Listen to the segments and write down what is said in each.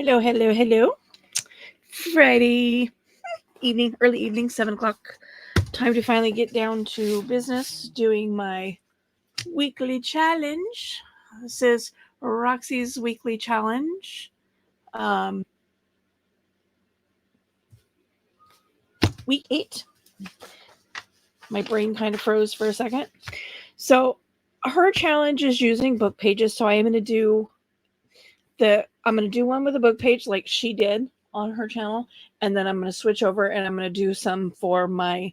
Hello, hello, hello. Friday evening, early evening, 7 o'clock. Time to finally get down to business doing my weekly challenge. This is Roxy's weekly challenge. Um, week 8. My brain kind of froze for a second. So her challenge is using book pages. So I am going to do I'm going to do one with a book page like she did on her channel, and then I'm going to switch over and I'm going to do some for my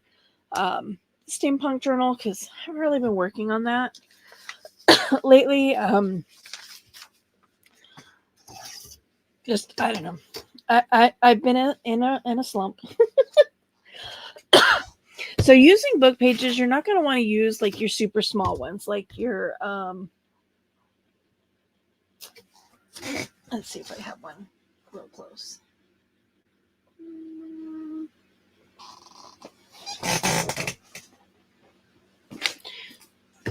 um, steampunk journal because I've really been working on that lately. Just I don't know. I've been in a slump. So using book pages, you're not going to want to use like your super small ones, like your let's see if I have one real close.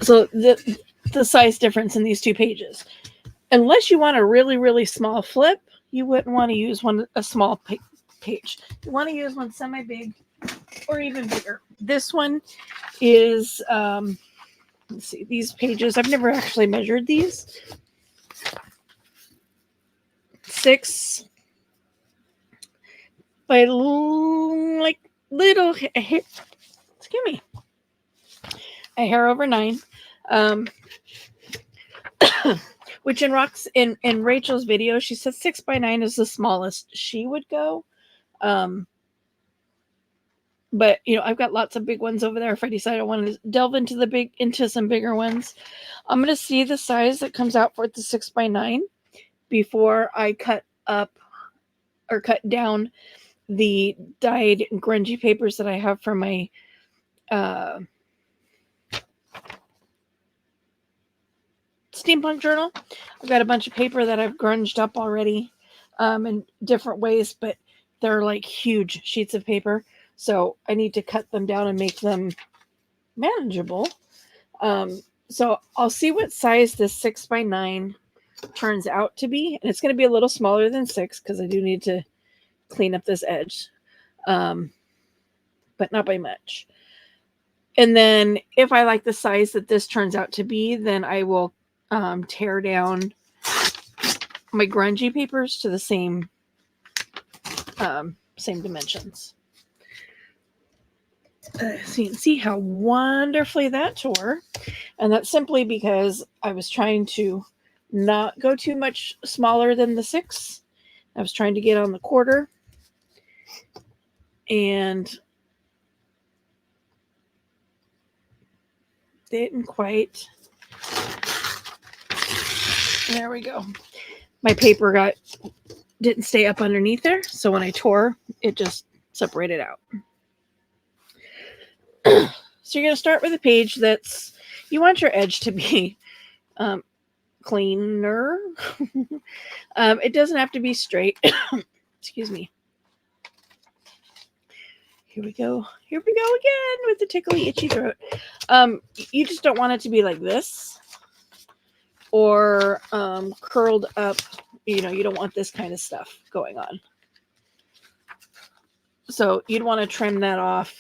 So the size difference in these two pages. Unless you want a really really small flip, you wouldn't want to use a small page. You want to use one semi big or even bigger. This one is let's see, these pages, I've never actually measured these. 6 by like little hair, excuse me, a hair over 9. Um, which in Rachel's video, she said 6 by 9 is the smallest she would go. But I've got lots of big ones over there. If I decide I want to delve into some bigger ones, I'm going to see the size that comes out for the 6 by 9 before I cut up or cut down the dyed grungy papers that I have for my steampunk journal. I've got a bunch of paper that I've grunged up already in different ways, but they're like huge sheets of paper. So I need to cut them down and make them manageable. So I'll see what size this 6 by 9 turns out to be. And it's going to be a little smaller than 6 because I do need to clean up this edge, but not by much. And then if I like the size that this turns out to be, then I will tear down my grungy papers to the same dimensions. So you can see how wonderfully that tore. And that's simply because I was trying to not go too much smaller than the 6. I was trying to get on the quarter. And didn't quite. There we go. My paper didn't stay up underneath there. So when I tore, it just separated out. So you're going to start with a page you want your edge to be cleaner. It doesn't have to be straight. Excuse me. Here we go again with the tickly itchy throat. You just don't want it to be like this or curled up. You don't want this kind of stuff going on. So you'd want to trim that off,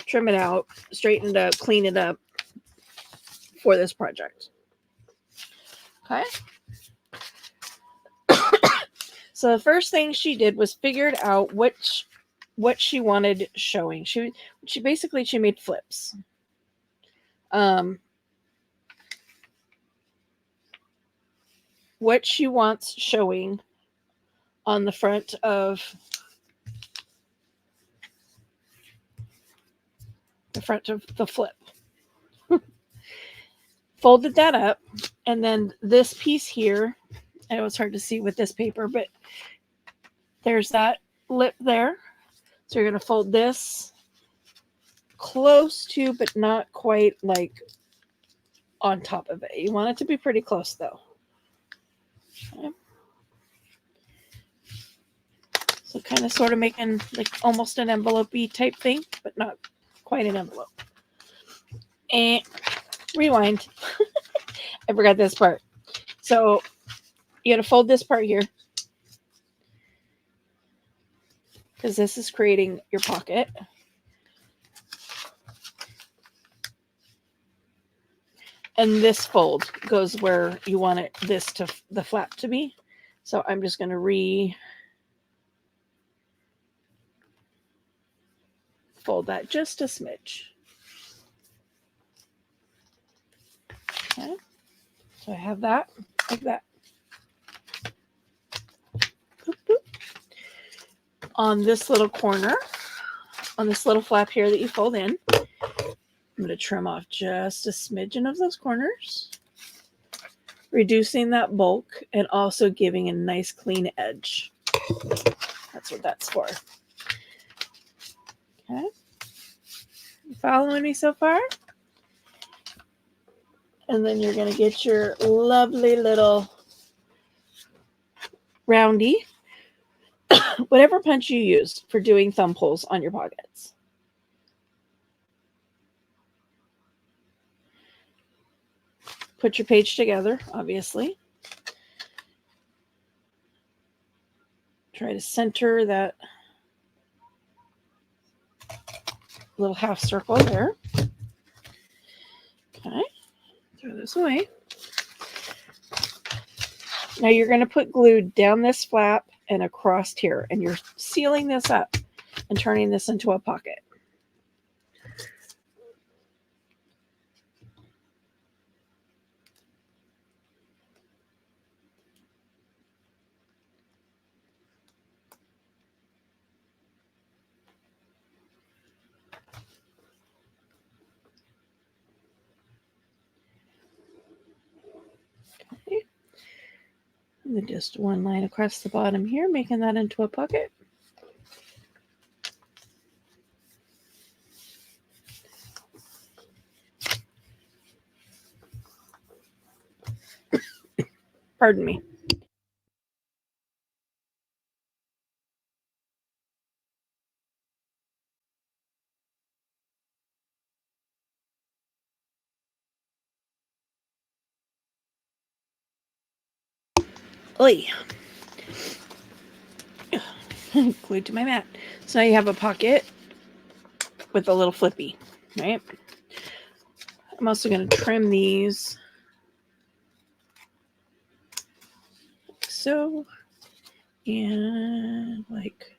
trim it out, straighten it up, clean it up for this project. Okay. So the first thing she did was figured out what she wanted showing. She made flips. What she wants showing on the front of the flip. Folded that up, and then this piece here, I know it's hard to see with this paper, but there's that lip there. So you're going to fold this close to, but not quite like on top of it. You want it to be pretty close though. Okay. So kind of sort of making like almost an envelope-y type thing, but not quite an envelope. And rewind. I forgot this part. So you got to fold this part here. because this is creating your pocket. And this fold goes where you want the flap to be. So I'm just going to fold that just a smidge. Okay. So I have that like that. Boop, boop. On this little corner, on this little flap here that you fold in, I'm going to trim off just a smidgen of those corners, reducing that bulk and also giving a nice clean edge. That's what that's for. Okay. You following me so far? And then you're going to get your lovely little roundy, whatever punch you use for doing thumb pulls on your pockets. Put your page together, obviously. Try to center that little half circle there. Okay, throw this away. Now you're going to put glue down this flap and across here, and you're sealing this up and turning this into a pocket. Okay. And then just one line across the bottom here, making that into a pocket. Pardon me. Oy. Glued to my mat. So now you have a pocket with a little flippy, right? I'm also going to trim these like so and like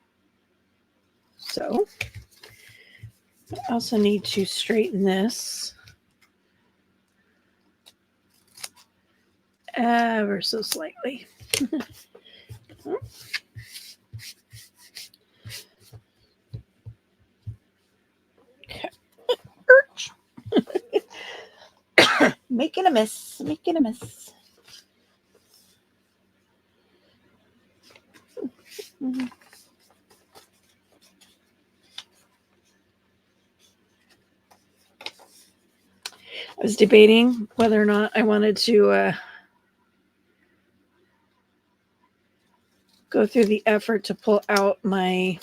so. I also need to straighten this ever so slightly. Okay. Making a mess. Mm-hmm. I was debating whether or not I wanted to go through the effort to pull out my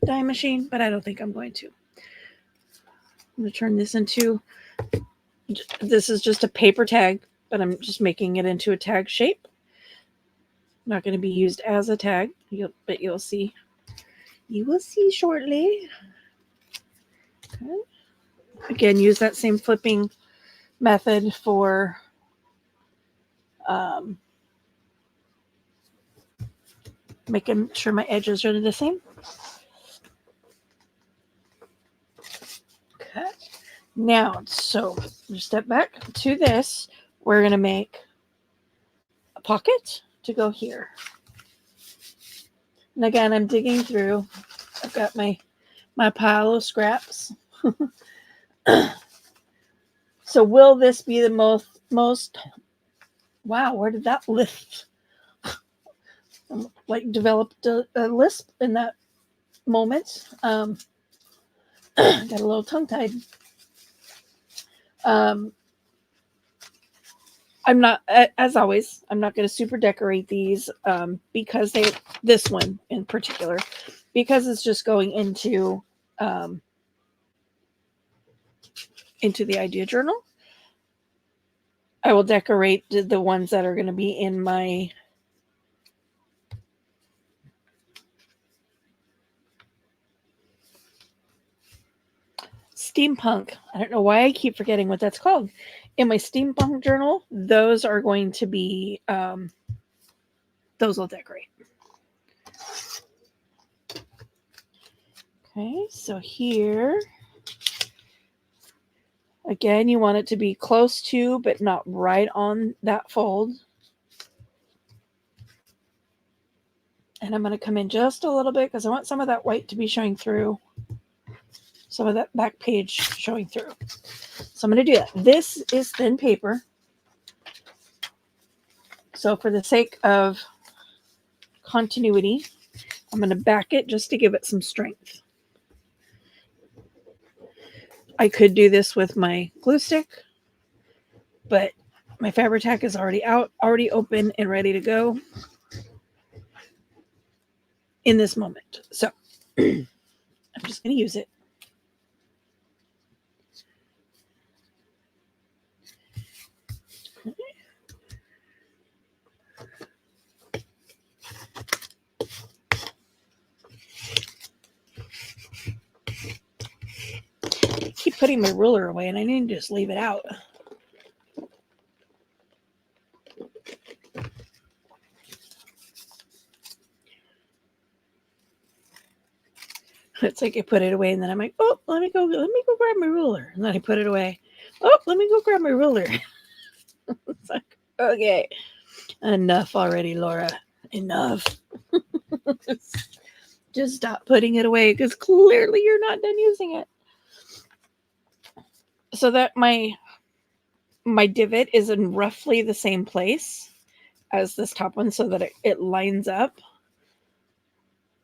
die machine, but I don't think I'm going to. I'm going to turn this into, this is just a paper tag, but I'm just making it into a tag shape. Not going to be used as a tag, but you'll see. You will see shortly. Okay. Again, use that same flipping method for making sure my edges are the same. Okay. Now, so just step back to this. We're going to make a pocket to go here. And again, I'm digging through. I've got my pile of scraps. So will this be the most wow, where did that lift? Like developed a lisp in that moment. Got a little tongue-tied. I'm not, as always, I'm not going to super decorate these because this one in particular, because it's just going into the idea journal. I will decorate the ones that are going to be in my steampunk, I don't know why I keep forgetting what that's called. In my steampunk journal, those are going to be, those will decorate. Okay, so here, again, you want it to be close to, but not right on that fold. And I'm going to come in just a little bit because I want some of that white to be showing through. Some of that back page showing through. So I'm going to do that. This is thin paper. So for the sake of continuity, I'm going to back it just to give it some strength. I could do this with my glue stick, but my Fabri-Tac is already out, already open and ready to go in this moment. So I'm just going to use it. I keep putting my ruler away and I need to just leave it out. It's like I put it away and then I'm like, oh, let me go grab my ruler. And then I put it away. Oh, let me go grab my ruler. It's like, okay, enough already, Laura. Enough. Just stop putting it away because clearly you're not done using it. So that my divot is in roughly the same place as this top one so that it lines up.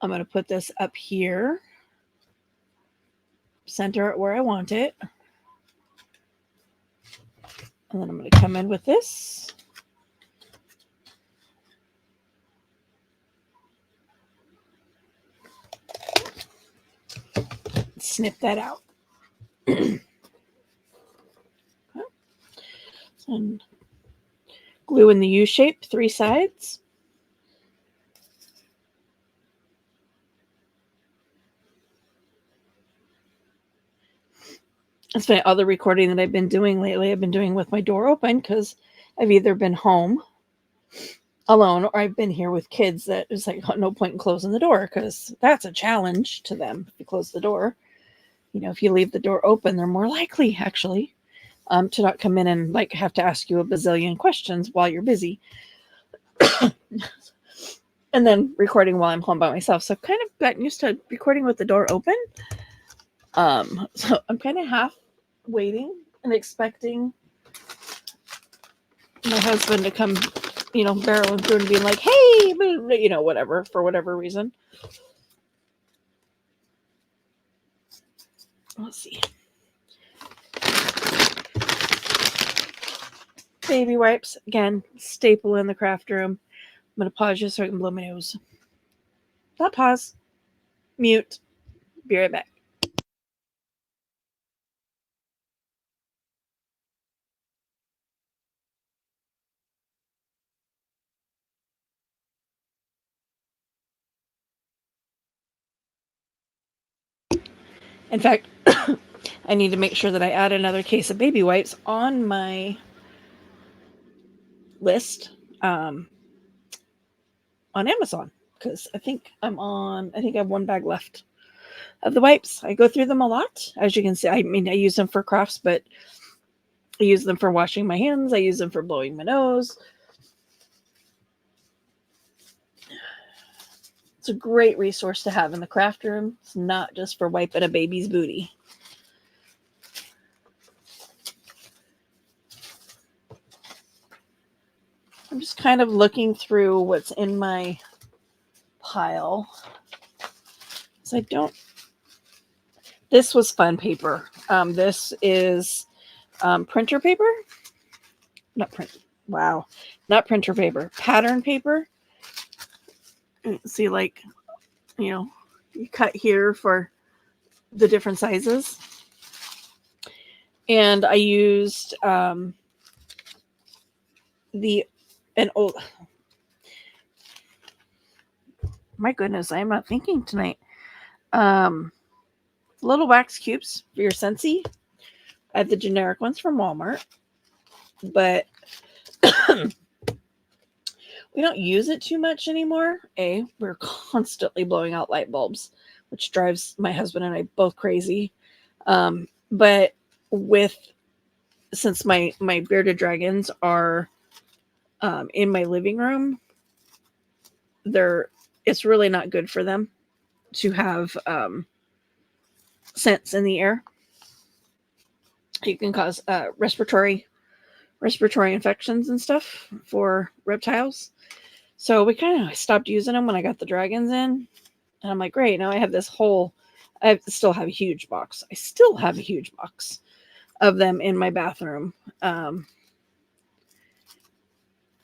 I'm going to put this up here. Center it where I want it. And then I'm going to come in with this. Snip that out. And glue in the U shape, 3 sides. It's funny, all the recording that I've been doing lately, I've been doing with my door open because I've either been home alone or I've been here with kids that is like no point in closing the door because that's a challenge to them if you close the door. You know, if you leave the door open, they're more likely actually to not come in and like have to ask you a bazillion questions while you're busy. And then recording while I'm home by myself. So I've kind of gotten used to recording with the door open. So I'm kind of half waiting and expecting my husband to come, you know, barreling through and being like, hey, you know, whatever, for whatever reason. Let's see. Baby wipes, again, staple in the craft room. I'm going to pause just so I can blow my nose. Not pause. Mute. Be right back. In fact, I need to make sure that I add another case of baby wipes on my list on Amazon because I think I have 1 bag left of the wipes. I go through them a lot. As you can see, I mean, I use them for crafts, but I use them for washing my hands. I use them for blowing my nose. It's a great resource to have in the craft room. It's not just for wiping a baby's booty. I'm just kind of looking through what's in my pile. So this was fun paper. This is printer paper. Not printer paper. Pattern paper. See, like, you know, you cut here for the different sizes. And I used my goodness, I'm not thinking tonight. little wax cubes for your Scentsy. I have the generic ones from Walmart, but we don't use it too much anymore. We're constantly blowing out light bulbs, which drives my husband and I both crazy. But since my bearded dragons are in my living room, it's really not good for them to have scents in the air. You can cause respiratory infections and stuff for reptiles. So we kind of stopped using them when I got the dragons in. And I'm like, great, now I have this whole, I still have a huge box. I still have a huge box of them in my bathroom. And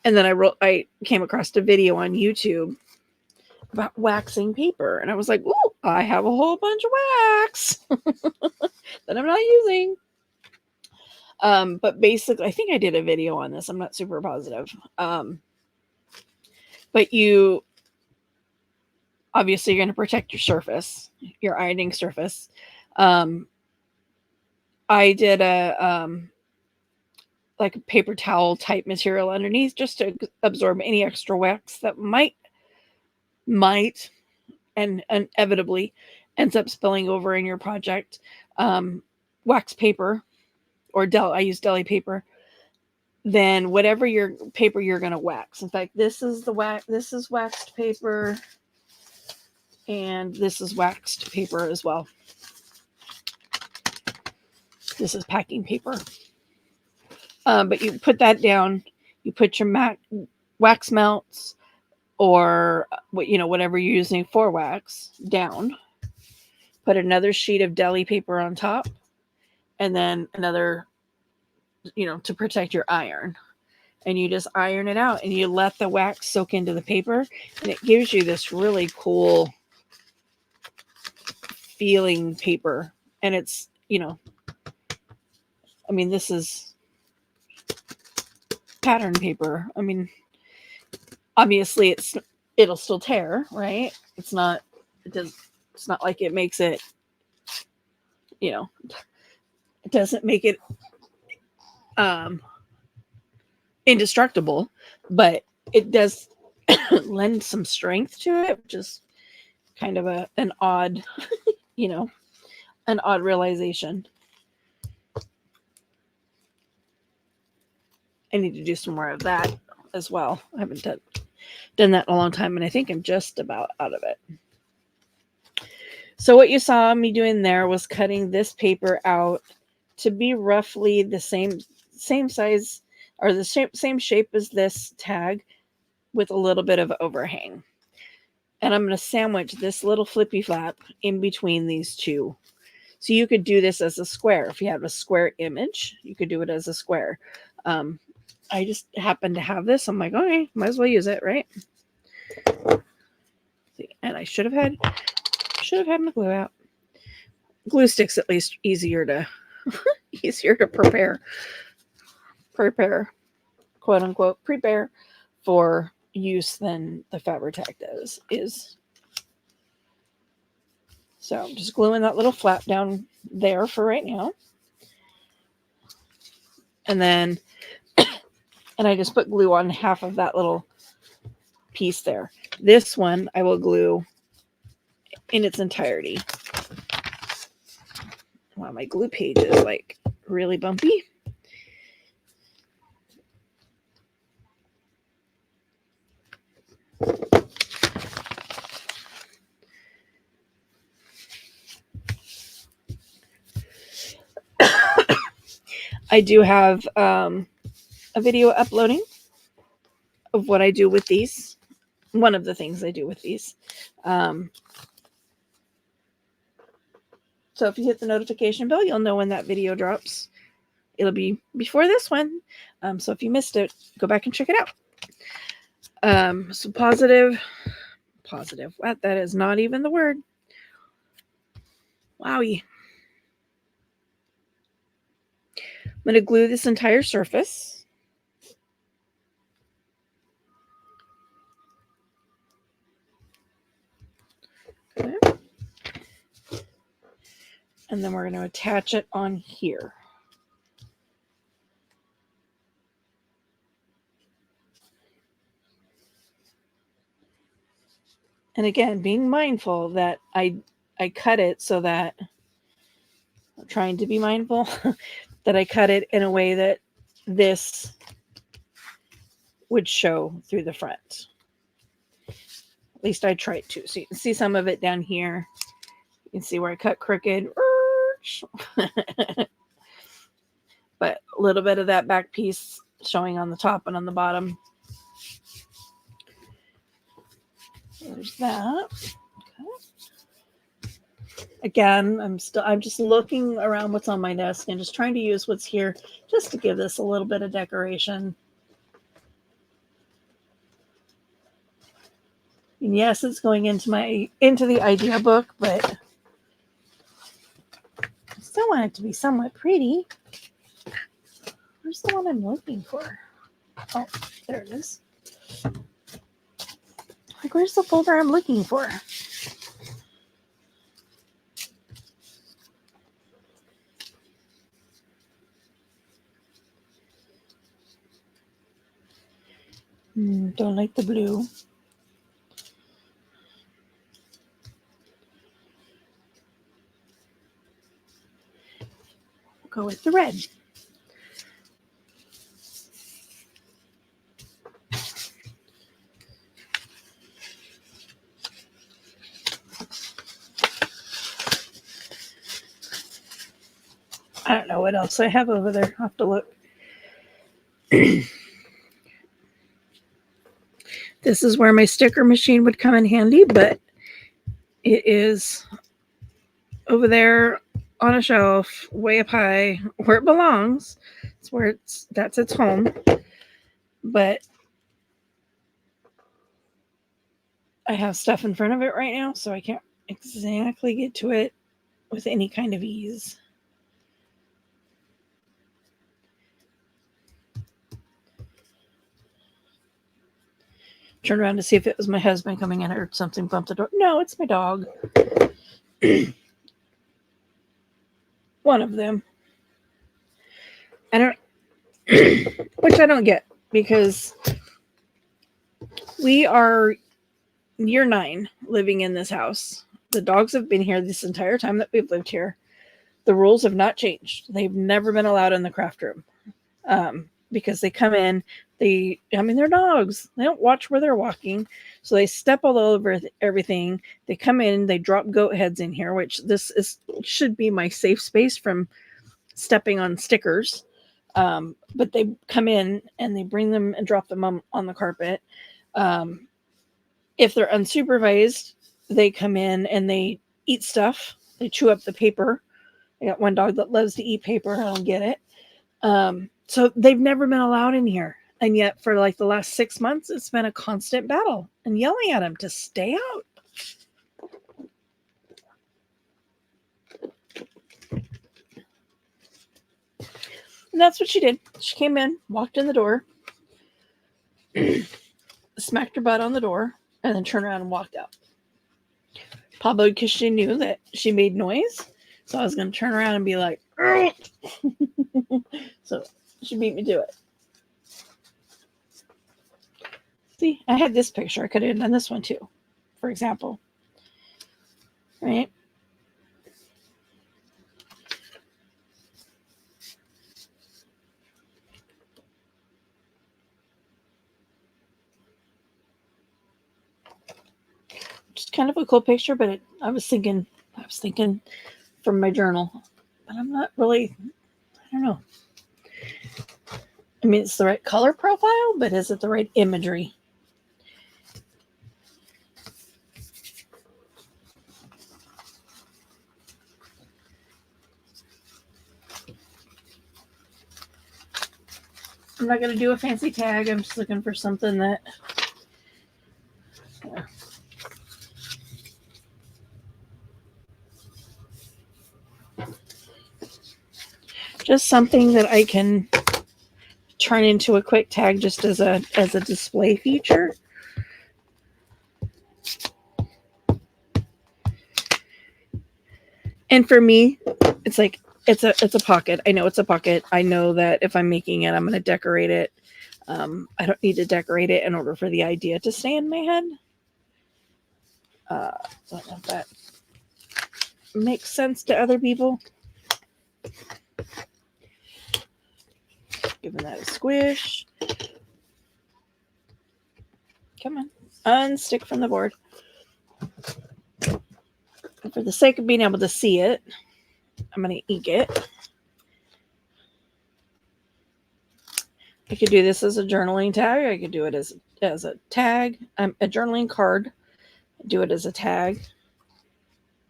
then I came across a video on YouTube about waxing paper. And I was like, oh, I have a whole bunch of wax that I'm not using. But basically, I think I did a video on this. I'm not super positive. But obviously you're going to protect your surface, your ironing surface. I did like a paper towel type material underneath just to absorb any extra wax that might and inevitably ends up spilling over in your project. Wax paper or I use deli paper. Then whatever your paper you're going to wax. In fact, this is waxed paper, and this is waxed paper as well. This is packing paper. But you put that down. You put your wax melts or whatever you're using for wax down. Put another sheet of deli paper on top, and then another, to protect your iron. And you just iron it out, and you let the wax soak into the paper, and it gives you this really cool feeling paper. And it's, this is pattern paper. Obviously it'll still tear, right? It's not like it makes it, it doesn't make it indestructible, but it does lend some strength to it, which is kind of an odd, an odd realization. I need to do some more of that as well. I haven't done that in a long time, and I think I'm just about out of it. So what you saw me doing there was cutting this paper out to be roughly the same size or the same shape as this tag with a little bit of overhang. And I'm going to sandwich this little flippy flap in between these two. So you could do this as a square. If you have a square image, you could do it as a square. I just happen to have this. I'm like, okay, might as well use it, right? And I should have had my glue out. Glue stick's at least easier to prepare, quote unquote, prepare for use than the Fabri-Tac is. So I'm just gluing that little flap down there for right now. And then and I just put glue on half of that little piece there. This one I will glue in its entirety. Wow, my glue page is like really bumpy. I do have a video uploading of what I do with these. One of the things I do with these. So if you hit the notification bell, you'll know when that video drops. It'll be before this one. So if you missed it, go back and check it out. So positive. What? That is not even the word. Wowie. I'm going to glue this entire surface. Okay. And then we're going to attach it on here. And again, being mindful that I cut it so that I'm trying to be mindful that I cut it in a way that this would show through the front. At least I tried to. So you can see some of it down here. You can see where I cut crooked. But a little bit of that back piece showing on the top and on the bottom. There's that. Okay. Again, I'm just looking around what's on my desk and just trying to use what's here just to give this a little bit of decoration. And yes, it's going into the idea book, but I still want it to be somewhat pretty. Where's the one I'm looking for? Oh, there it is. Like, where's the folder I'm looking for? Don't like the blue. We'll go with the red. I don't know what else I have over there. I'll have to look. This is where my sticker machine would come in handy, but it is over there on a shelf, way up high, where it belongs. It's where that's its home. But I have stuff in front of it right now, so I can't exactly get to it with any kind of ease. Turned around to see if it was my husband coming in or something, bumped the door. No, it's my dog. One of them. Which I don't get, because we are year 9 living in this house. The dogs have been here this entire time that we've lived here. The rules have not changed. They've never been allowed in the craft room. Because they come in, they're dogs. They don't watch where they're walking. So they step all over everything. They come in, they drop goat heads in here, which should be my safe space from stepping on stickers. But they come in and they bring them and drop them on the carpet. If they're unsupervised, they come in and they eat stuff. They chew up the paper. I got one dog that loves to eat paper. I don't get it. So they've never been allowed in here. And yet for like the last 6 months, it's been a constant battle and yelling at them to stay out. And that's what she did. She came in, walked in the door, smacked her butt on the door, and then turned around and walked out. Probably because she knew that she made noise. So I was going to turn around and be like, so she beat me to it. See, I had this picture. I could have done this one too, for example. Right? Just kind of a cool picture, but I was thinking from my journal, but I'm not really, I don't know. I mean, it's the right color profile, but is it the right imagery? I'm not going to do a fancy tag. I'm just looking for something that... Yeah. Just something that I can turn into a quick tag just as a display feature. And for me, it's like it's a pocket. I know it's a pocket. I know that if I'm making it, I'm going to decorate it. I don't need to decorate it in order for the idea to stay in my head. I don't know if that makes sense to other people. Giving that a squish. Come on. Unstick from the board. And for the sake of being able to see it, I'm going to ink it. I could do this as a journaling tag. I could do it as a tag. A journaling card. Do it as a tag.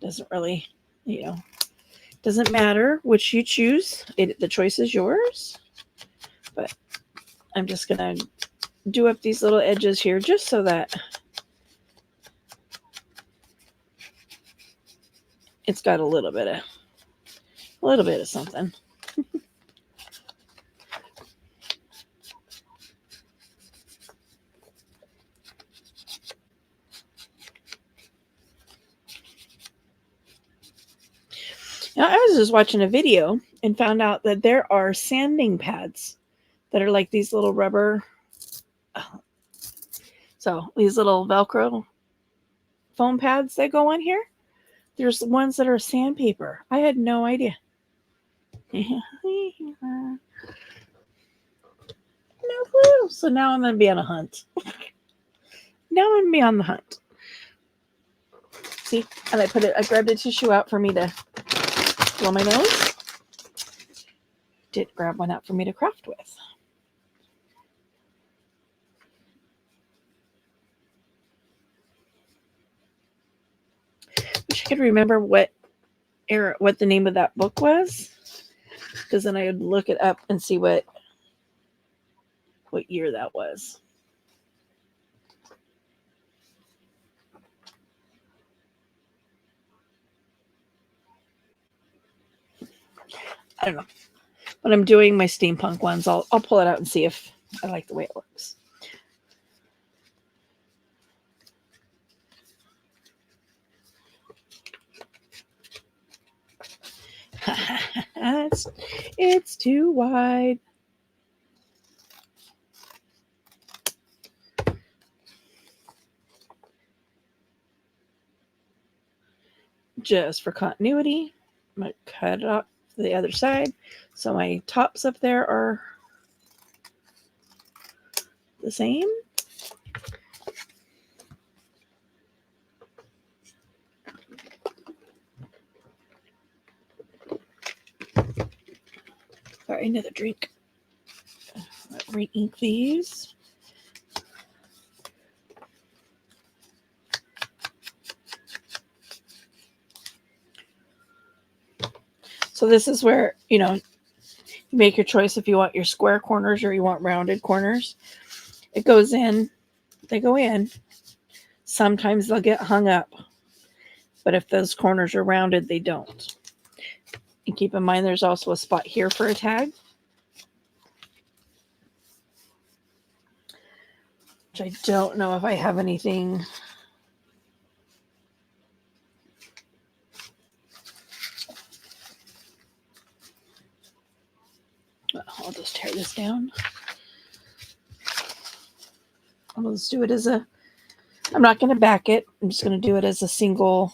Doesn't really, doesn't matter which you choose. The choice is yours. But I'm just going to do up these little edges here just so that it's got a little bit of something. Now, I was just watching a video and found out that there are sanding pads that are like these little rubber. So these little Velcro foam pads that go on here. There's ones that are sandpaper. I had no idea. No clue. So now I'm going to be on a hunt. Now I'm going to be on the hunt. See? And I grabbed a tissue out for me to blow my nose. Did grab one out for me to craft with. Wish I could remember what the name of that book was, because then I would look it up and see what year that was. I don't know. When I'm doing my steampunk ones, I'll pull it out and see if I like the way it looks. It's too wide. Just for continuity, I'm going to cut it off the other side. So my tops up there are the same. Sorry, another drink. Re-ink these. So this is where, you make your choice if you want your square corners or you want rounded corners. It goes in. They go in. Sometimes they'll get hung up. But if those corners are rounded, they don't. And keep in mind there's also a spot here for a tag. Which I don't know if I have anything. I'll just tear this down. I'll just do it as I'm not going to back it. I'm just going to do it as a single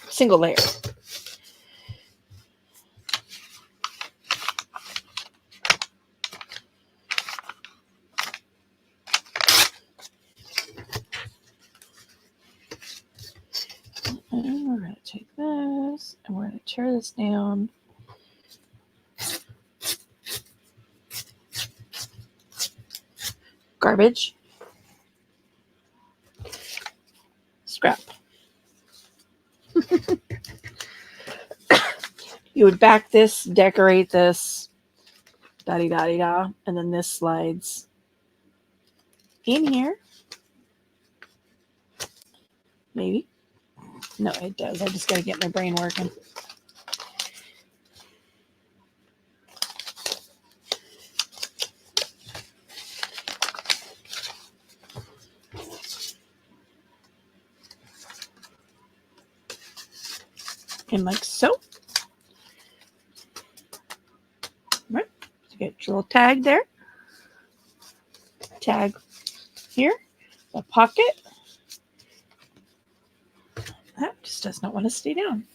single layer. And we're going to take this and we're going to tear this down. Garbage. Scrap. You would back this, decorate this, da-di-da-di-da, and then this slides in here. Maybe. No, it does. I just got to get my brain working. And like so. Right. So get your little tag there. Tag here. The pocket. That just does not want to stay down.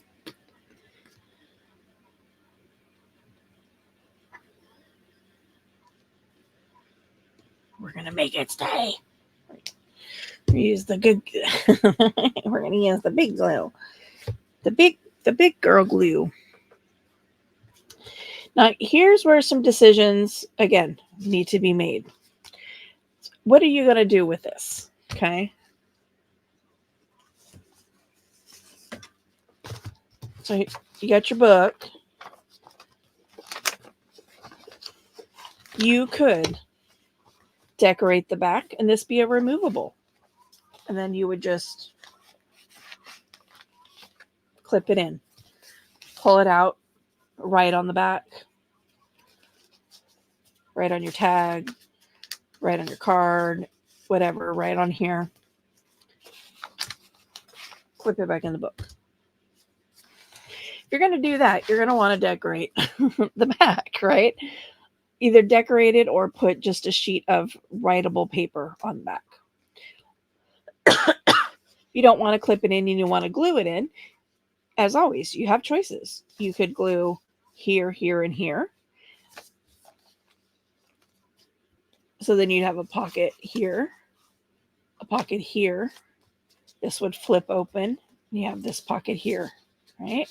We're going to make it stay. We use the good. We're going to use the big glue. The big girl glue. Now, here's where some decisions, again, need to be made. What are you going to do with this? Okay. So you got your book. You could decorate the back and this be a removable. And then you would just clip it in. Pull it out right on the back. Right on your tag. Right on your card. Whatever. Right on here. Clip it back in the book. If you're going to do that, you're going to want to decorate the back, right? Either decorate it or put just a sheet of writable paper on the back. You don't want to clip it in and you want to glue it in. As always, you have choices. You could glue here, here, and here. So then you'd have a pocket here, a pocket here. This would flip open. You have this pocket here, right?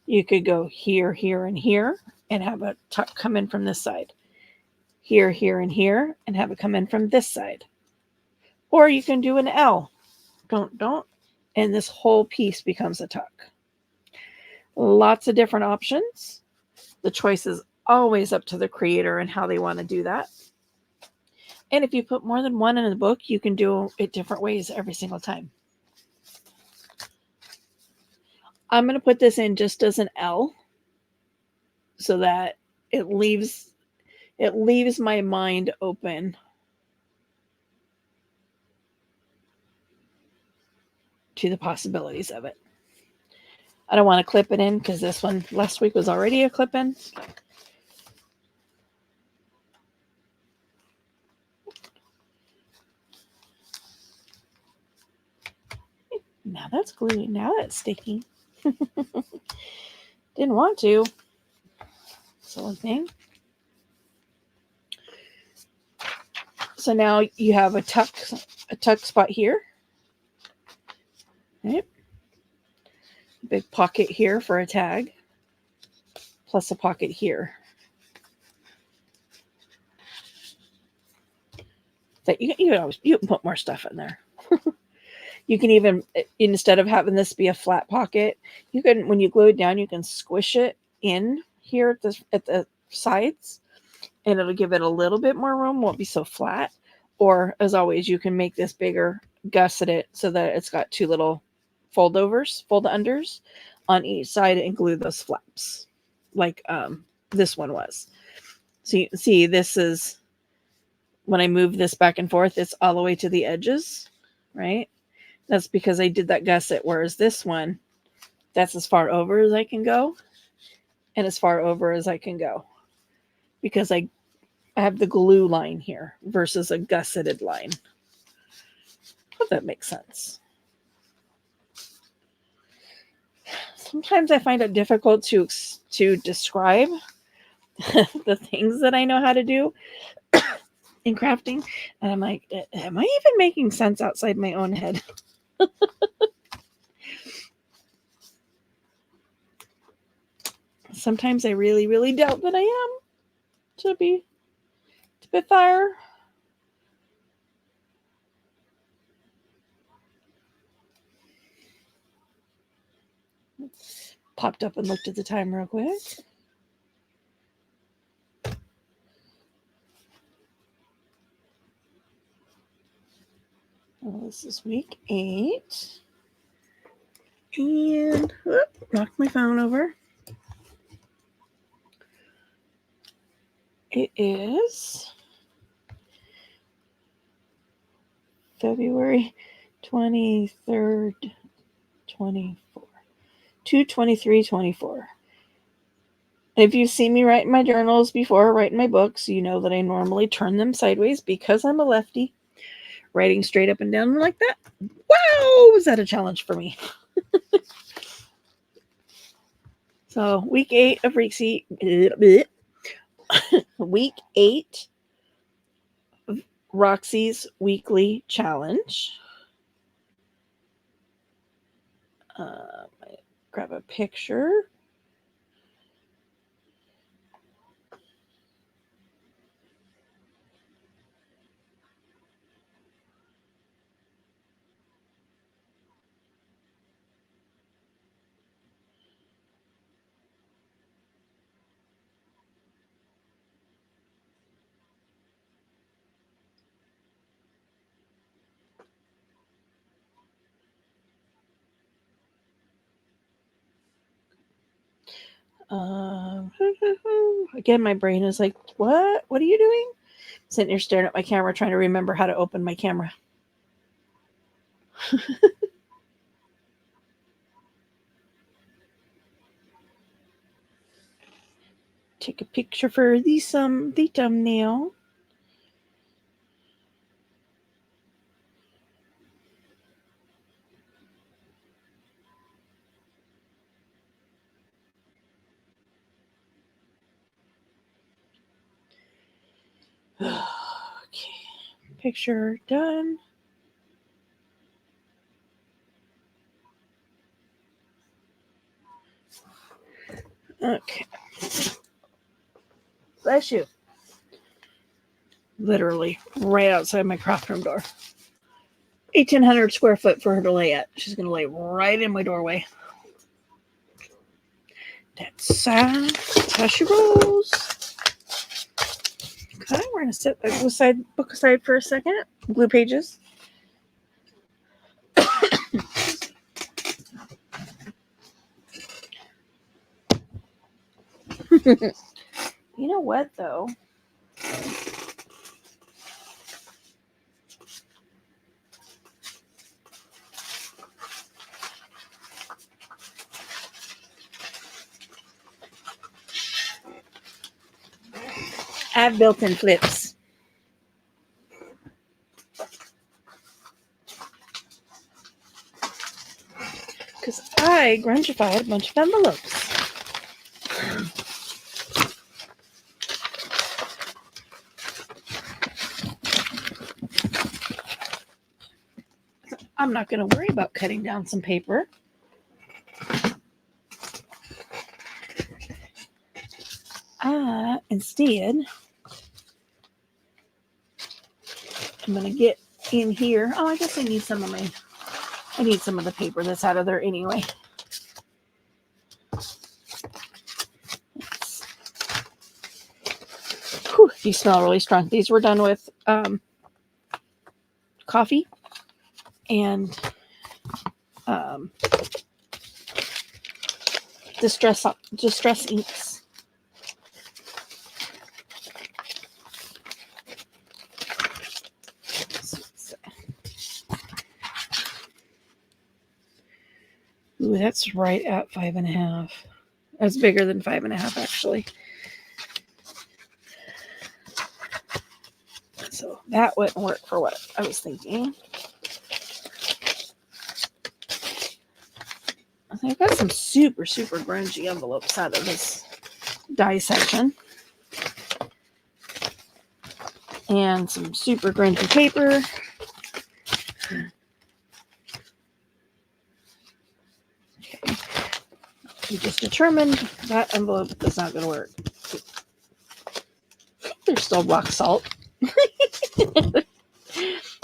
You could go here, here, and here and have a tuck come in from this side. Here, here, and here and have it come in from this side. Or you can do an L. Don't. And this whole piece becomes a tuck. Lots of different options. The choice is always up to the creator and how they want to do that. And if you put more than one in the book, you can do it different ways every single time. I'm going to put this in just as an L so that it leaves my mind open to the possibilities of it. I don't want to clip it in because this one last week was already a clip in. Now that's glued. Now that's sticky. Didn't want to. Silly thing. So now you have a tuck spot here. Right. Big pocket here for a tag. Plus a pocket here. That you can put more stuff in there. You can even, instead of having this be a flat pocket, you can, when you glue it down, you can squish it in here at the sides, and it'll give it a little bit more room. Won't be so flat. Or as always, you can make this bigger, gusset it so that it's got two little fold unders on each side, and glue those flaps like this one was. So you can see this is, when I move this back and forth, it's all the way to the edges, right? That's because I did that gusset, whereas this one, that's as far over as I can go and as far over as I can go because I have the glue line here versus a gusseted line. Hope that makes sense. Sometimes I find it difficult to describe the things that I know how to do in crafting. And I'm like, am I even making sense outside my own head? Sometimes I really, really doubt that I am, to be fair. Popped up and looked at the time real quick. Well, this is week 8. And knocked my phone over. It is February 23rd, 24. 2/23/24. If you've seen me write in my journals before, write in my books, you know that I normally turn them sideways because I'm a lefty. Writing straight up and down like that. Wow, was that a challenge for me? So week 8 of week 8 of Roxy's weekly challenge. Grab a picture. Again, my brain is like, what? What are you doing? Sitting here staring at my camera, trying to remember how to open my camera. Take a picture for the thumbnail. Okay, picture done. Okay. Bless you. Literally right outside my craft room door. 1,800 square foot for her to lay at. She's going to lay right in my doorway. That's how she rolls. Okay, we're going to set the book aside for a second. Blue pages. You know what, though? I have built-in flips. Because I grungified a bunch of envelopes. I'm not going to worry about cutting down some paper. Instead, I'm going to get in here. Oh, I guess I need some of the paper that's out of there anyway. Whew, you smell really strong. These were done with coffee and distress inks. Ooh, that's right at 5.5. That's bigger than 5.5, actually. So that wouldn't work for what I was thinking. I've got some super, super grungy envelopes out of this die section. And some super grungy paper. Okay. We just determined that envelope is not going to work. There's still rock salt.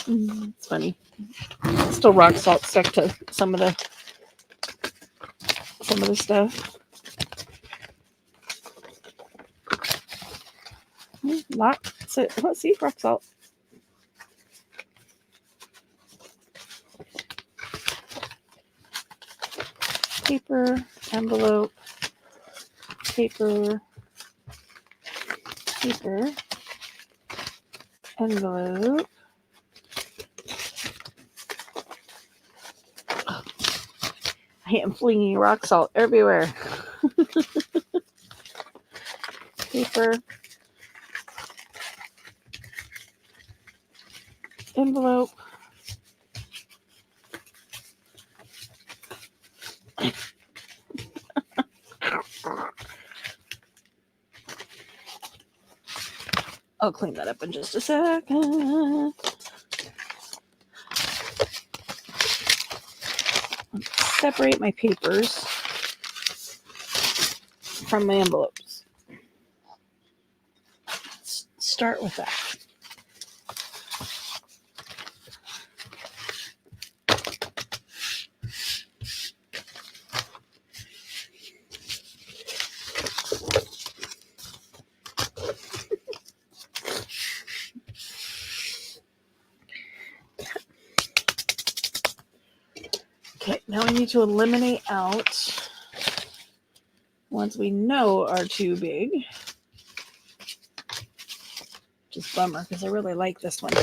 It's funny. Still rock salt stuck to some of the stuff. Lots of, let's see, rock salt. Paper, envelope, paper, envelope. I'm flinging rock salt everywhere. Paper. Envelope. I'll clean that up in just a second. Separate my papers from my envelopes. Let's start with that. Okay, now we need to eliminate out ones we know are too big. Which is a bummer because I really like this one.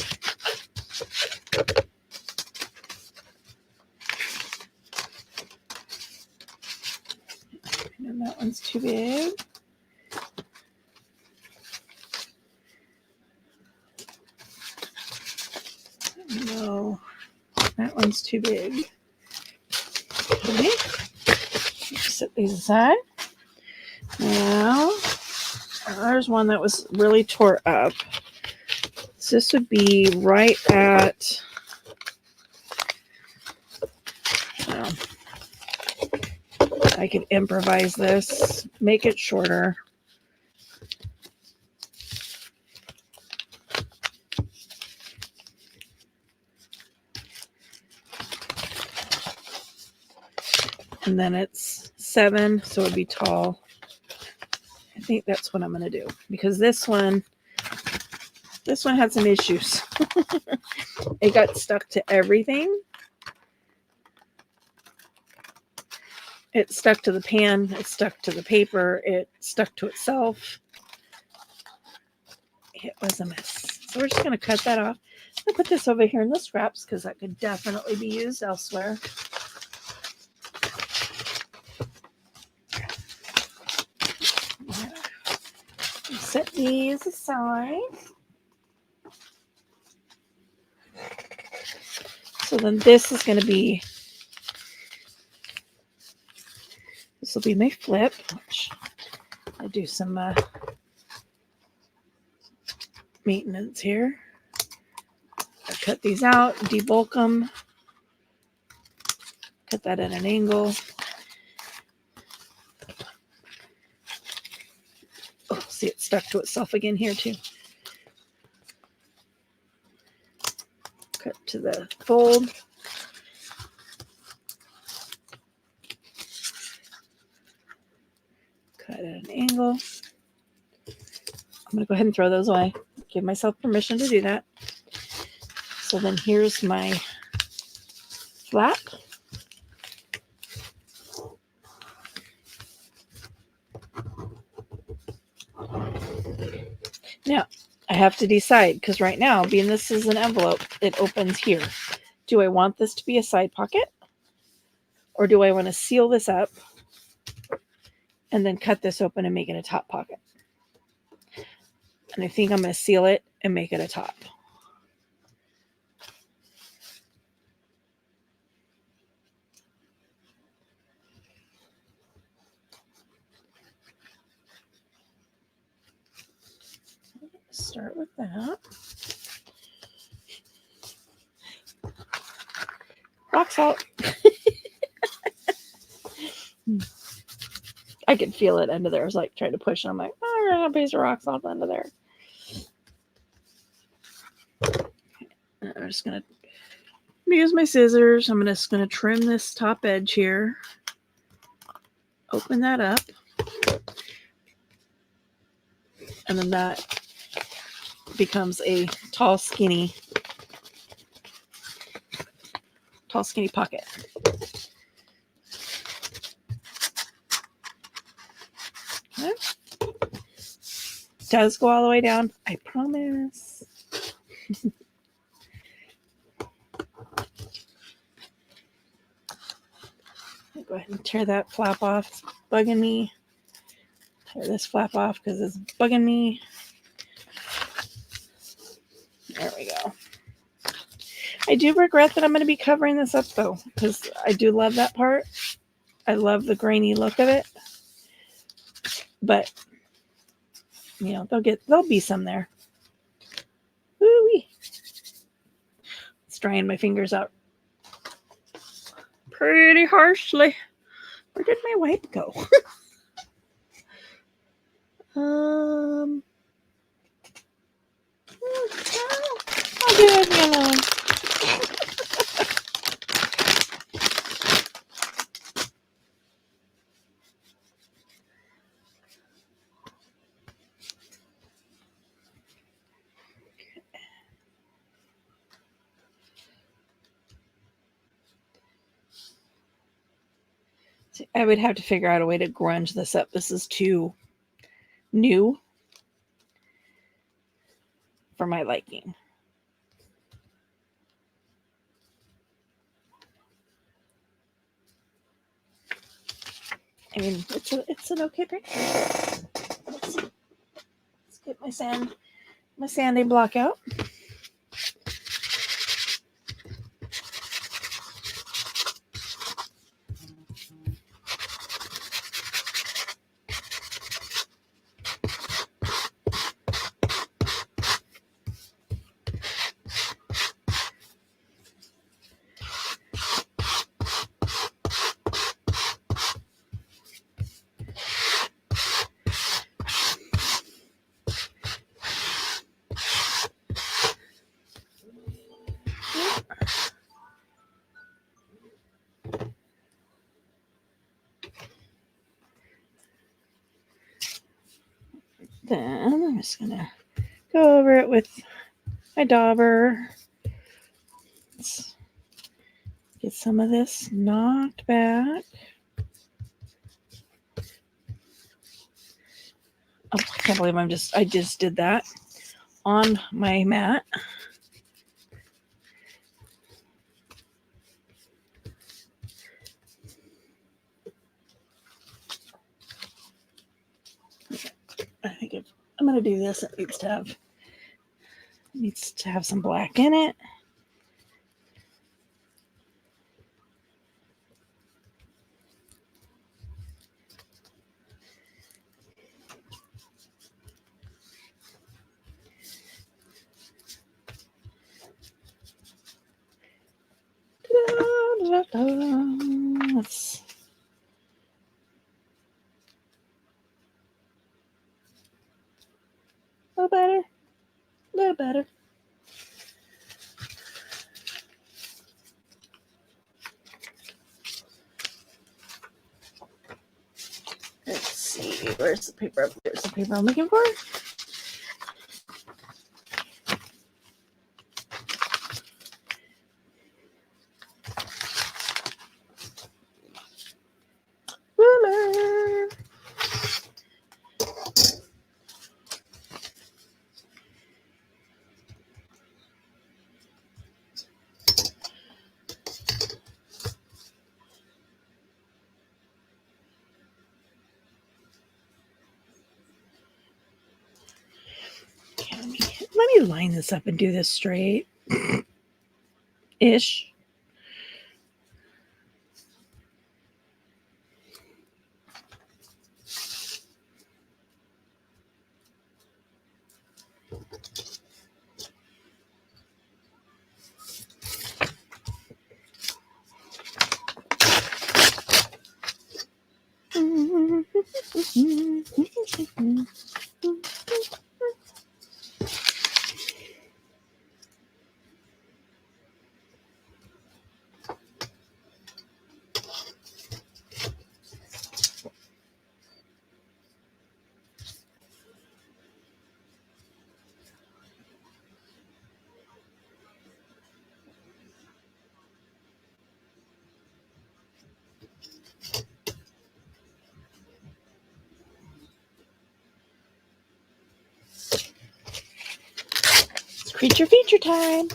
And that one's too big. No, that one's too big. Okay. Set these aside. Now, there's one that was really tore up. So this would be right at, I could improvise this, make it shorter. And then it's 7, so it would be tall. I think that's what I'm going to do because this one had some issues. It got stuck to everything. It stuck to the pan. It stuck to the paper. It stuck to itself. It was a mess. So we're just going to cut that off. I'll put this over here in the scraps because that could definitely be used elsewhere. Set these aside. So then this is going to be, this will be my flip, which I do some maintenance here. I cut these out, debulk them, cut that at an angle. Oh, see, it stuck to itself again here too. Cut to the fold. Cut at an angle. I'm going to go ahead and throw those away. Give myself permission to do that. So then here's my flap. Now, I have to decide because right now, being this is an envelope, it opens here. Do I want this to be a side pocket? Or do I want to seal this up and then cut this open and make it a top pocket? And I think I'm going to seal it and make it a top. Start with that. Rock salt. I could feel it under there. I was like trying to push, and I'm like, oh, I'm going to paste a rock salt under there. I'm just going to use my scissors. I'm just going to trim this top edge here. Open that up. And then that becomes a tall, skinny pocket. Okay. Does go all the way down, I promise. Go Go ahead and tear that flap off. It's bugging me. Tear this flap off because it's bugging me. There we go. I do regret that I'm going to be covering this up though, because I do love that part. I love the grainy look of it. But, you know, there'll be some there. Woo-wee. It's drying my fingers out pretty harshly. Where did my wipe go? I'll do it alone. See, I would have to figure out a way to grunge this up. This is too new for my liking. I mean, it's an okay print. Let's get my sanding block out. Then I'm just gonna go over it with my dauber. Let's get some of this knocked back. Oh, I can't believe I just did that on my mat. I think if I'm gonna do this, it needs to have some black in it. Let's a little better. Let's see, where's the paper? There's the paper I'm looking for. Ruler. Let me line this up and do this straight. Ish. It's creature feature time.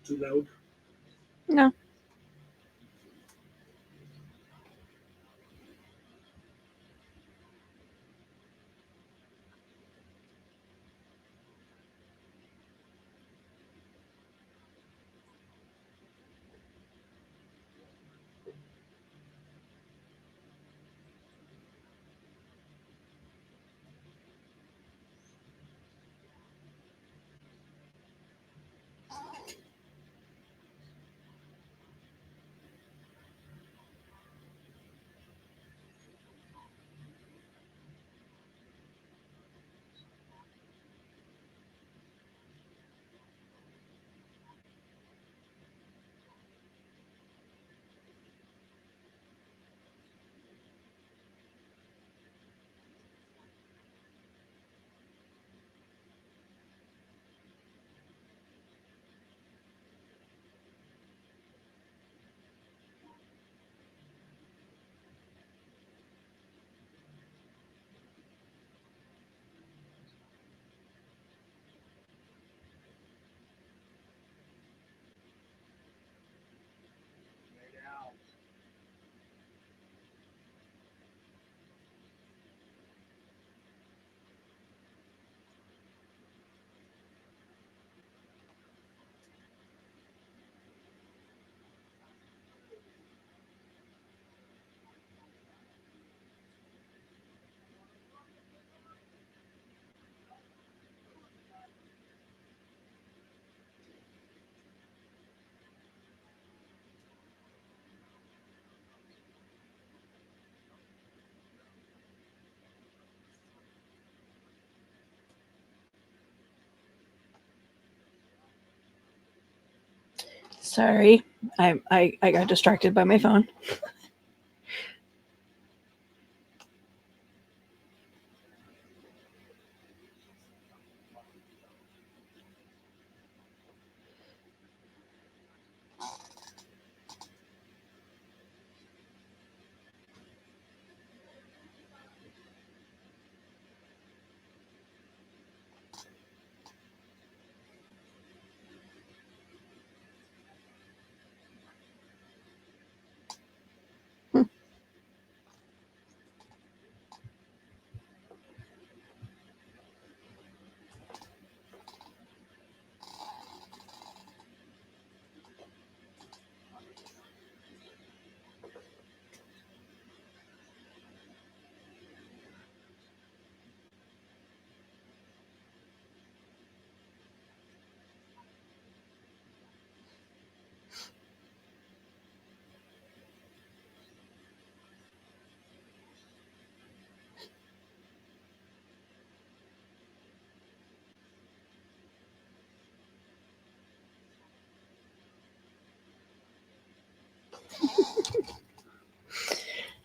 Too loud? No. Sorry, I got distracted by my phone.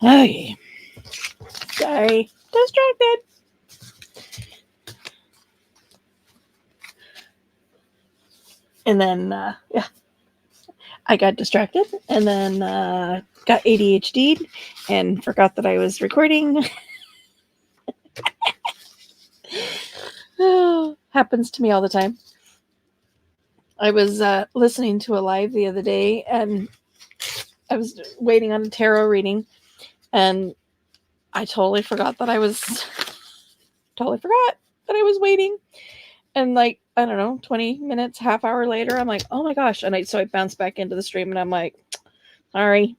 Okay. Sorry. Distracted. And then, yeah, I got distracted and then got ADHD'd and forgot that I was recording. Happens to me all the time. I was listening to a live the other day and I was waiting on a tarot reading and I totally forgot that I was waiting. And like, I don't know, 20 minutes, half hour later, I'm like, oh my gosh. And so I bounced back into the stream and I'm like, sorry,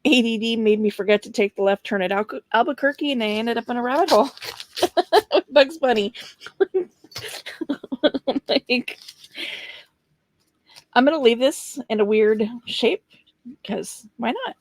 ADD made me forget to take the left turn at Albuquerque and I ended up in a rabbit hole. Bugs Bunny. Like, I'm going to leave this in a weird shape because why not?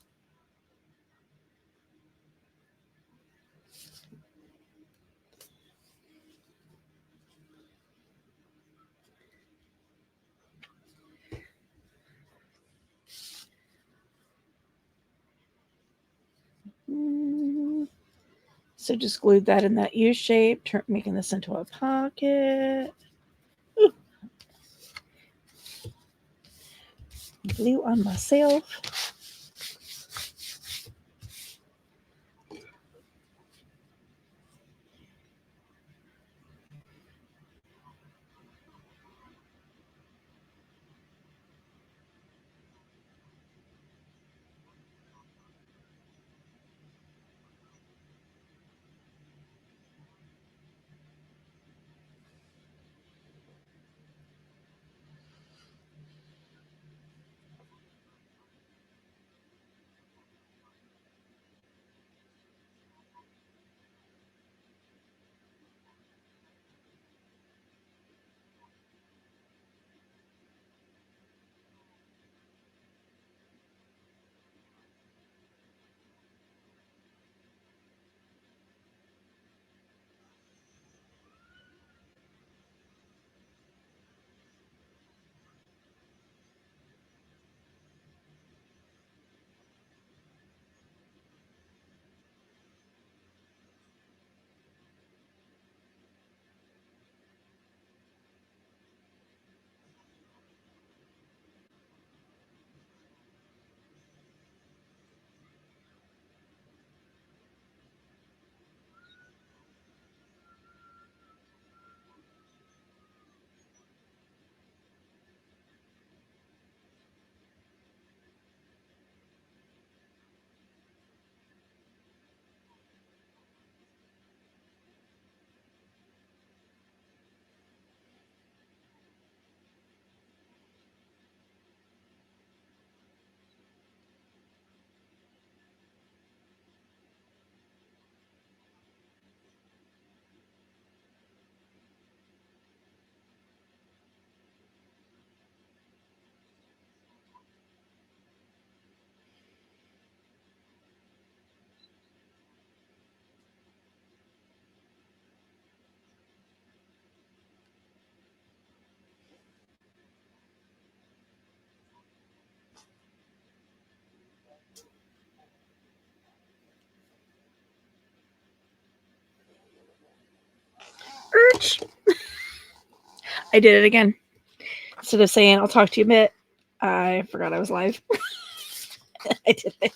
So just glued that in that U shape, making this into a pocket. Ooh. Glue on myself. Urch. I did it again. Instead of saying I'll talk to you a bit, I forgot I was live. I did it.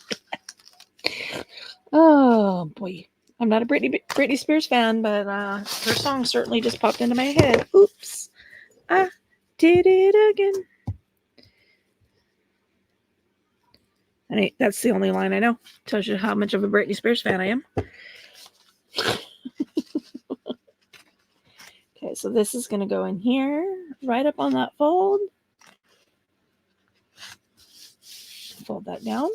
Oh boy. I'm not a Britney Spears fan, but her song certainly just popped into my head. Oops. I did it again. And that's the only line I know. Tells you how much of a Britney Spears fan I am. Okay, so this is going to go in here, right up on that fold. Fold that down.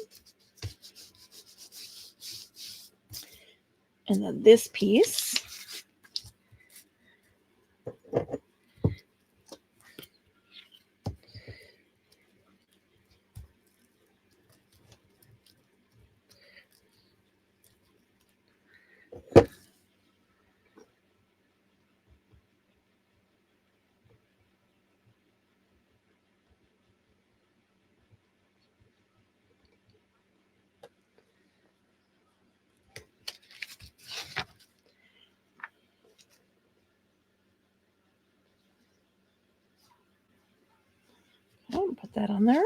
And then this piece. Put that on there.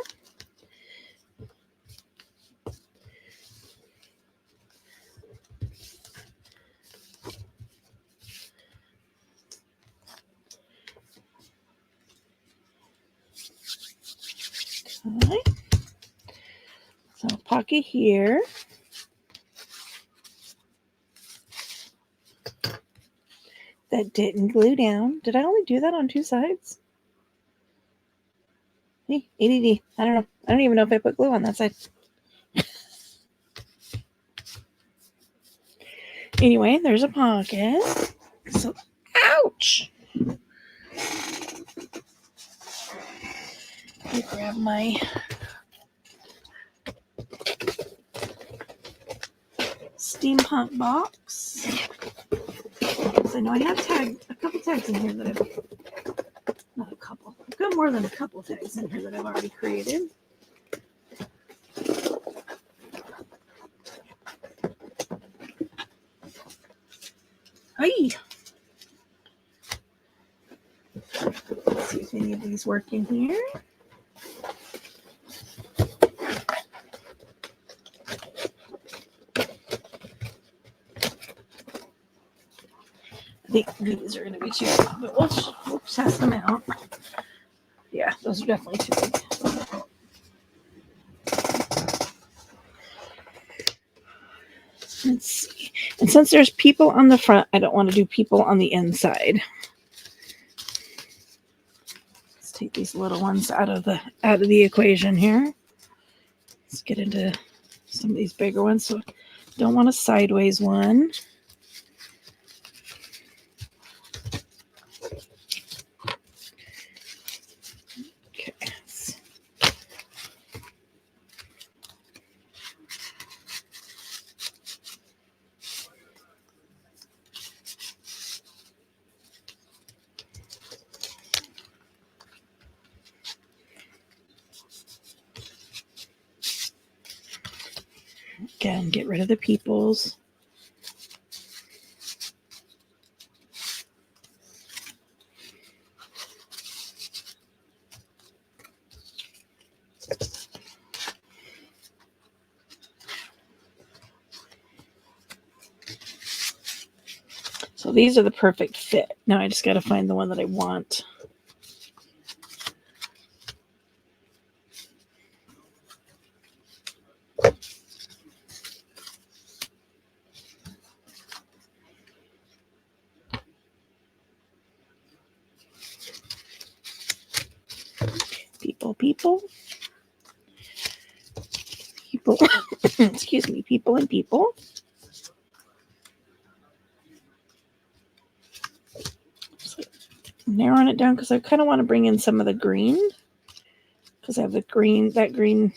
Okay. So pocket here. That didn't glue down. Did I only do that on two sides? Hey, ADD. I don't know. I don't even know if I put glue on that side. Anyway, there's a pocket. So, ouch! Let me grab my steampunk box. So I know I have a couple tags in here that not a couple. I've got more than a couple tags in here that I've already created. Hey! Let's see if any of these work in here. I think these are going to be too big, but we'll test them out. Yeah, those are definitely too big. Let's see. And since there's people on the front, I don't want to do people on the inside. Let's take these little ones out of the equation here. Let's get into some of these bigger ones. So don't want a sideways one. Okay. Again, get rid of the peoples. So these are the perfect fit. Now I just got to find the one that I want. People. Excuse me, people and people. So narrowing it down because I kind of want to bring in some of the green because I have that green.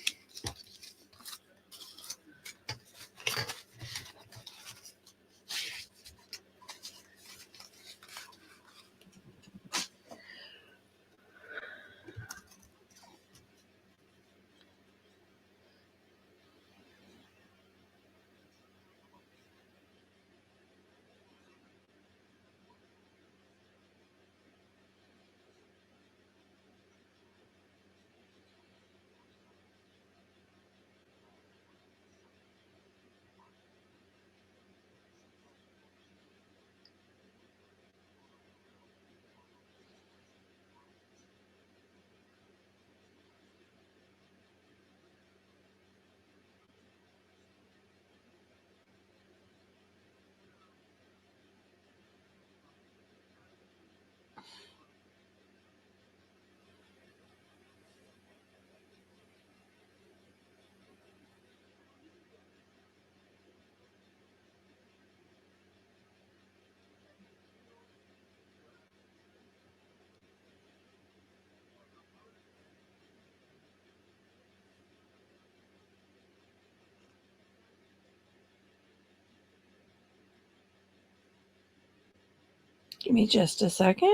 Give me just a second.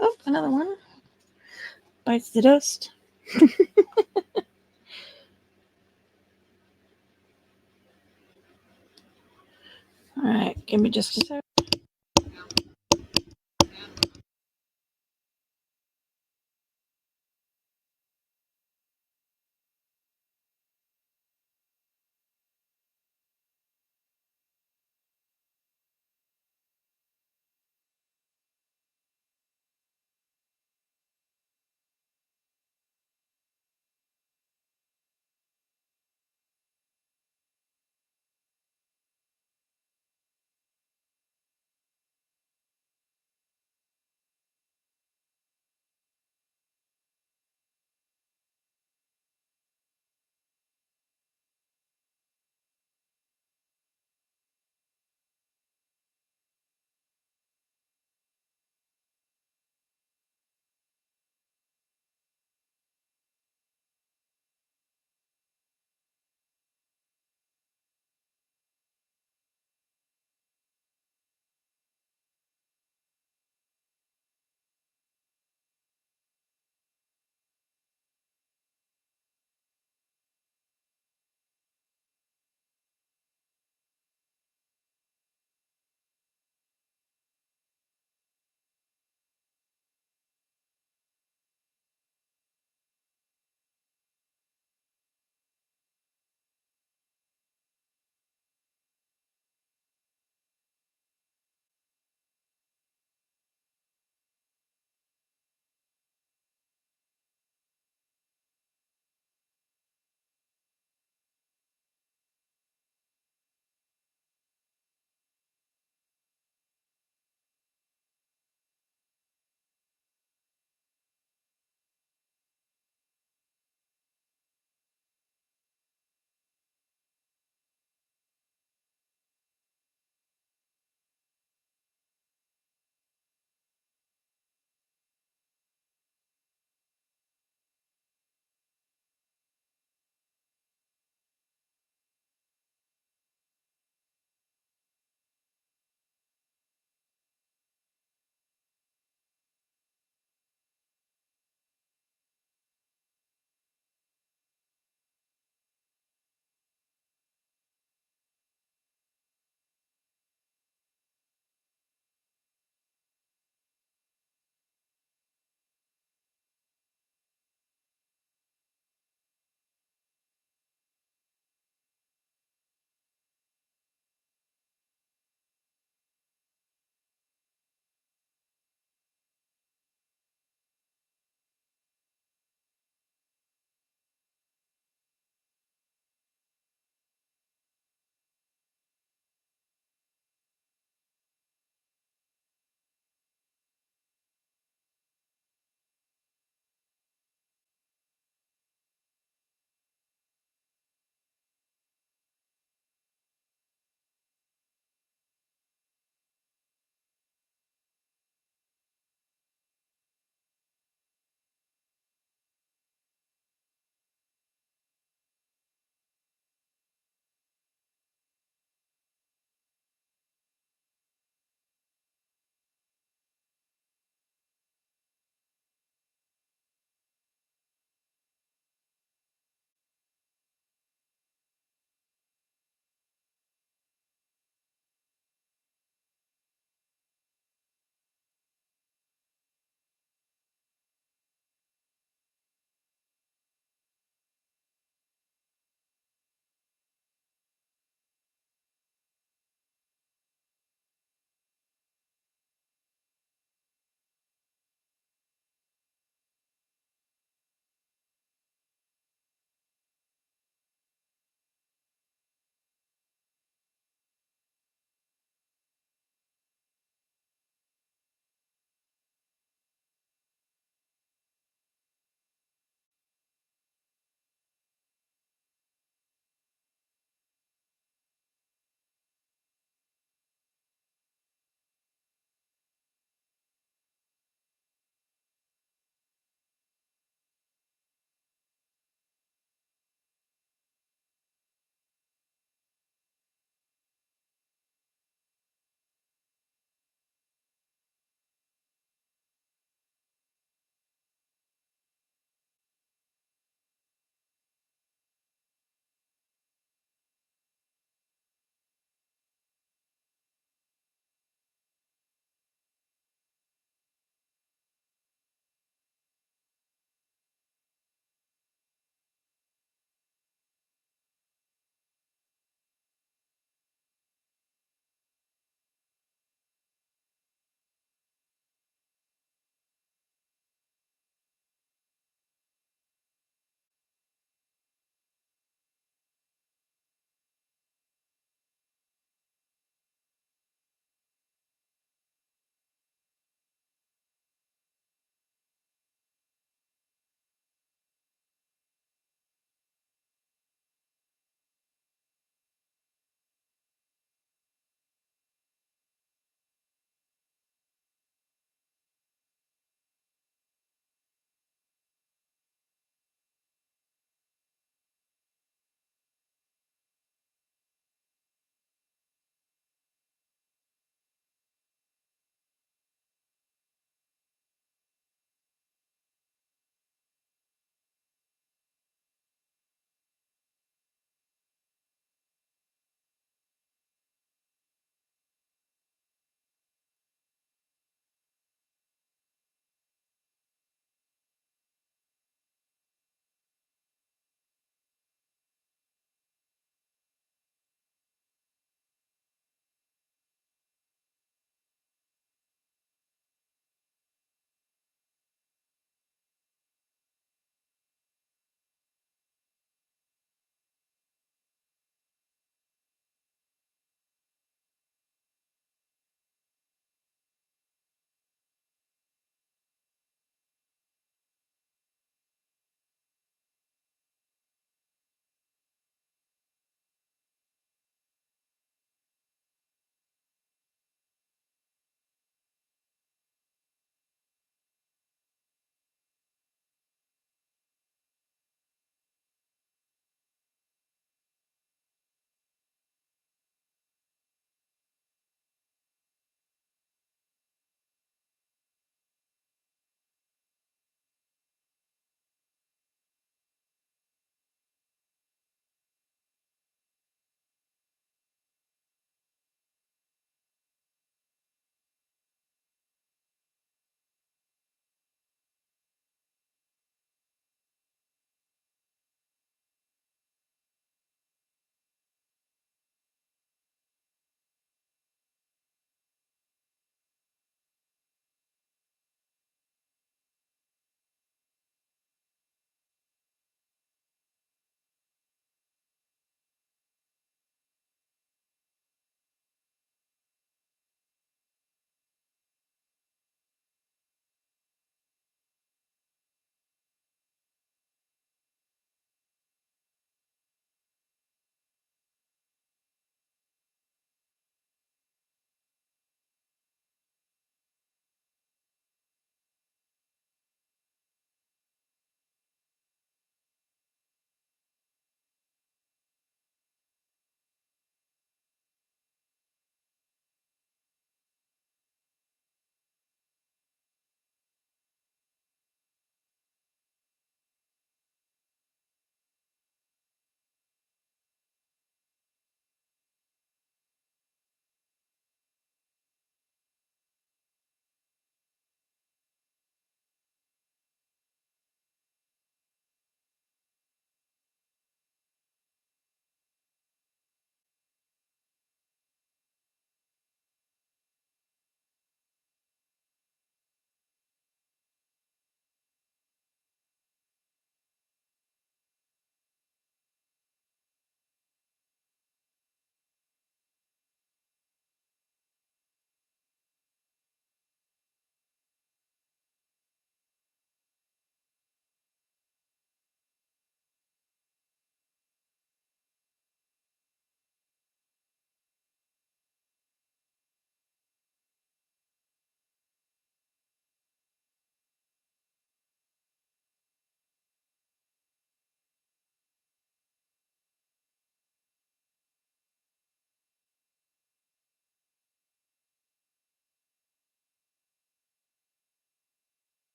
Oh, another one. Bites the dust. All right, give me just a sec.